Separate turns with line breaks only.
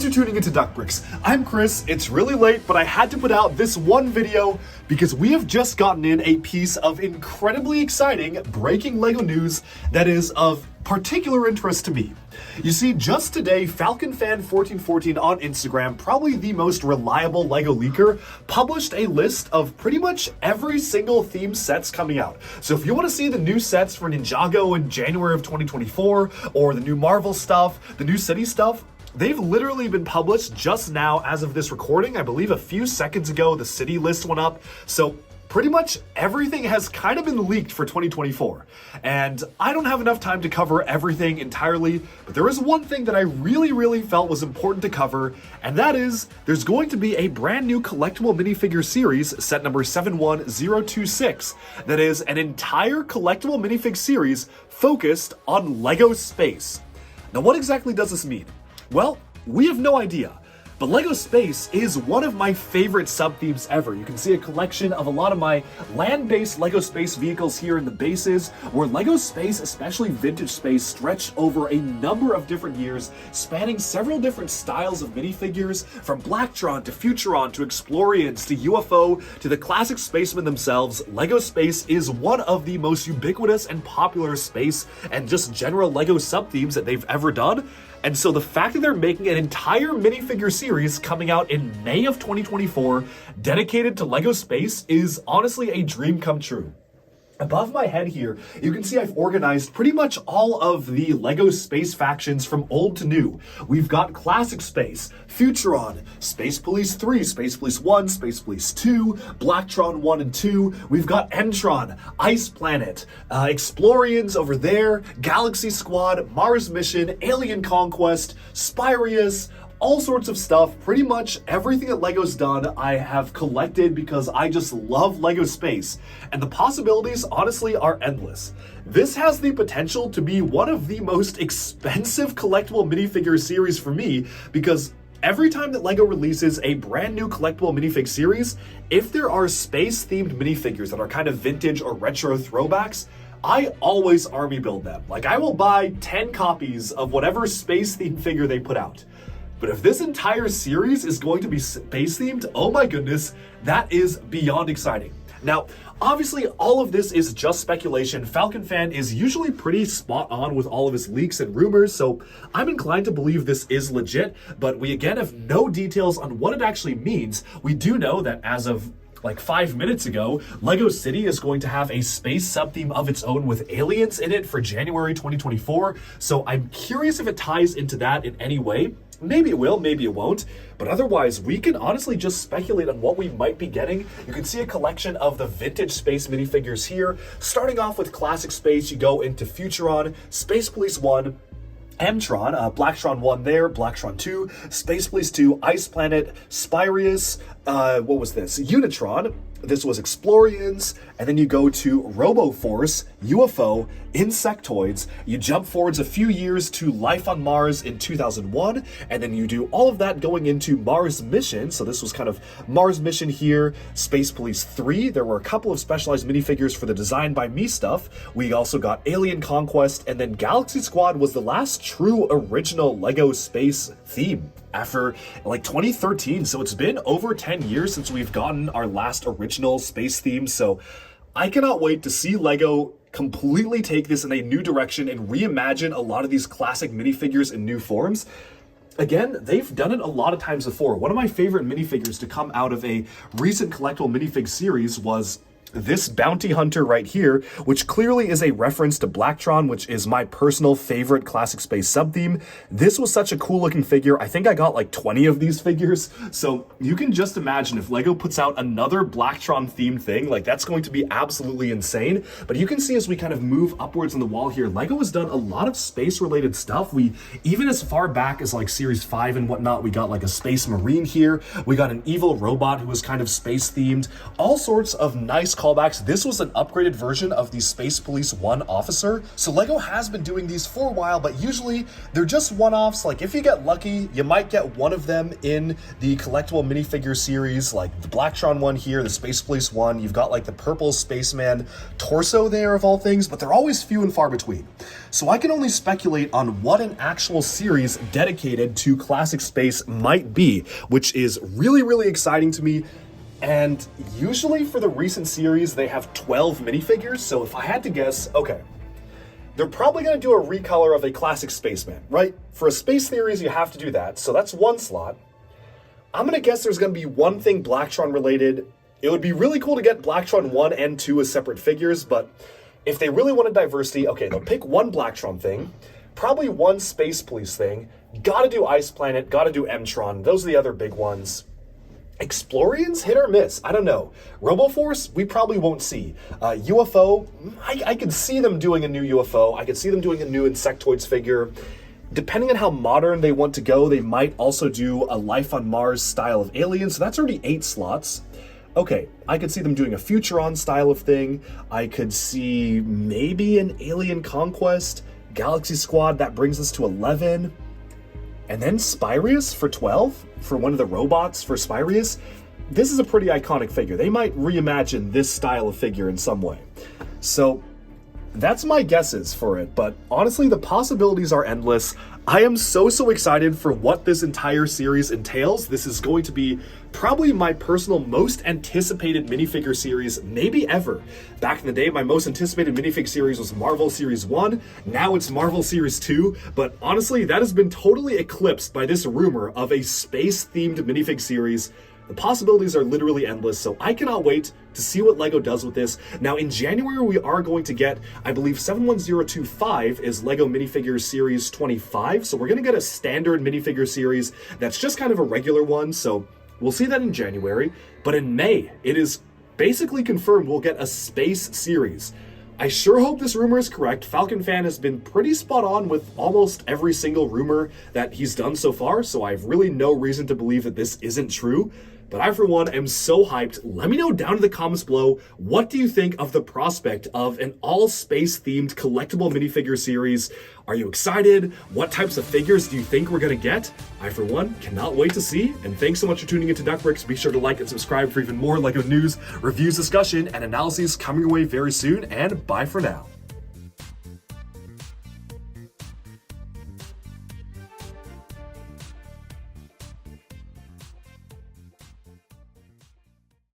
for tuning into Duck Bricks. I'm Chris. It's really late, but I had to put out this one video because we have just gotten in a piece of incredibly exciting breaking LEGO news that is of particular interest to me. You see, just today, FalconFan1414 on Instagram, probably the most reliable LEGO leaker, published a list of pretty much every single theme sets coming out. So if you want to see the new sets for Ninjago in January of 2024, or the new Marvel stuff, the new City stuff, they've literally been published just now as of this recording. I believe a few seconds ago, the City list went up. So pretty much everything has kind of been leaked for 2024. And I don't have enough time to cover everything entirely, but there is one thing that I really felt was important to cover, and that is there's going to be a brand new collectible minifigure series, set number 71026, that is an entire collectible minifig series focused on LEGO space. Now, what exactly does this mean? Well, we have no idea. But LEGO Space is one of my favorite sub-themes ever. You can see a collection of a lot of my land-based LEGO Space vehicles here in the bases, where LEGO Space, especially vintage space, stretched over a number of different years, spanning several different styles of minifigures, from Blacktron to Futuron to Explorians to UFO to the classic spacemen themselves. LEGO Space is one of the most ubiquitous and popular space and just general LEGO sub-themes that they've ever done. And so the fact that they're making an entire minifigure series coming out in May of 2024 dedicated to LEGO Space is honestly a dream come true. Above my head here, you can see I've organized pretty much all of the LEGO Space factions from old to new. We've got Classic Space, Futuron, Space Police 3, Space Police 1, Space Police 2, Blacktron 1 and 2. We've got Entron, Ice Planet, Explorians over there, Galaxy Squad, Mars Mission, Alien Conquest, Spirius, all sorts of stuff. Pretty much everything that LEGO's done, I have collected because I just love LEGO Space. And the possibilities, honestly, are endless. This has the potential to be one of the most expensive collectible minifigure series for me, because every time that LEGO releases a brand new collectible minifig series, if there are space-themed minifigures that are kind of vintage or retro throwbacks, I always army build them. Like, I will buy 10 copies of whatever space-themed figure they put out. But if this entire series is going to be space-themed, oh my goodness, that is beyond exciting. Now, obviously, all of this is just speculation. Falcon Fan is usually pretty spot on with all of his leaks and rumors, so I'm inclined to believe this is legit, but we again have no details on what it actually means. We do know that as of like 5 minutes ago, LEGO City is going to have a space sub-theme of its own with aliens in it for January 2024, so I'm curious if it ties into that in any way. Maybe it will, maybe it won't, but otherwise we can honestly just speculate on what we might be getting. You can see a collection of the vintage space minifigures here. Starting off with Classic Space, you go into Futuron, Space Police 1, Mtron, Blacktron 1 there, Blacktron 2, Space Police 2, Ice Planet, Spirius, what was this? Unitron. This was Explorians, and then you go to RoboForce, UFO, Insectoids. You jump forwards a few years to Life on Mars in 2001, and then you do all of that going into Mars Mission. So this was kind of Mars Mission here, Space Police 3. There were a couple of specialized minifigures for the Design by Me stuff. We also got Alien Conquest, and then Galaxy Squad was the last true original LEGO space theme after like 2013. So it's been over 10 years since we've gotten our last original space theme. So I cannot wait to see LEGO completely take this in a new direction and reimagine a lot of these classic minifigures in new forms. Again, they've done it a lot of times before. One of my favorite minifigures to come out of a recent collectible minifig series was this bounty hunter right here, which clearly is a reference to Blacktron, which is my personal favorite classic space sub-theme. This was such a cool looking figure. I think I got like 20 of these figures. So you can just imagine if LEGO puts out another Blacktron themed thing, like that's going to be absolutely insane. But you can see as we kind of move upwards on the wall here, LEGO has done a lot of space related stuff. We, even as far back as like series 5 and whatnot, we got like a space marine here. We got an evil robot who was kind of space themed, all sorts of nice callbacks, this was an upgraded version of the Space Police 1 officer. So LEGO has been doing these for a while, but usually they're just one-offs. Like if you get lucky, you might get one of them in the collectible minifigure series, like the Blacktron one here, the Space Police 1. You've got like the purple spaceman torso there of all things, but they're always few and far between. So I can only speculate on what an actual series dedicated to classic space might be, which is really, really exciting to me. And usually for the recent series, they have 12 minifigures. So if I had to guess, okay, they're probably going to do a recolor of a classic spaceman, right? For a space series, you have to do that. So that's one slot. I'm going to guess there's going to be one thing Blacktron related. It would be really cool to get Blacktron 1 and 2 as separate figures, but if they really wanted diversity, okay, they'll pick one Blacktron thing, probably one Space Police thing, gotta do Ice Planet, gotta do M-Tron. Those are the other big ones. Explorians, hit or miss, I don't know. RoboForce, we probably won't see. UFO, I could see them doing a new UFO. I could see them doing a new Insectoids figure. Depending on how modern they want to go, they might also do a Life on Mars style of alien, so that's already 8 slots. Okay, I could see them doing a Futuron style of thing. I could see maybe an Alien Conquest, Galaxy Squad, that brings us to 11. And then Spyrius for 12, for one of the robots for Spyrius. This is a pretty iconic figure. They might reimagine this style of figure in some way. So that's my guesses for it, but honestly, the possibilities are endless. I am so excited for what this entire series entails. This is going to be probably my personal most anticipated minifigure series, maybe ever. Back in the day, my most anticipated minifig series was Marvel Series 1. Now it's Marvel Series 2. But honestly, that has been totally eclipsed by this rumor of a space-themed minifig series. The possibilities are literally endless, so I cannot wait to see what LEGO does with this. Now, in January, we are going to get, I believe 71025 is LEGO Minifigures Series 25, so we're going to get a standard minifigure series that's just kind of a regular one, so we'll see that in January. But in May, it is basically confirmed we'll get a space series. I sure hope this rumor is correct. Falcon Fan has been pretty spot on with almost every single rumor that he's done so far, so I have really no reason to believe that this isn't true. But I, for one, am so hyped. Let me know down in the comments below, what do you think of the prospect of an all-space-themed collectible minifigure series? Are you excited? What types of figures do you think we're going to get? I, for one, cannot wait to see. And thanks so much for tuning into Duckbricks. Be sure to like and subscribe for even more LEGO news, reviews, discussion, and analyses coming your way very soon. And bye for now.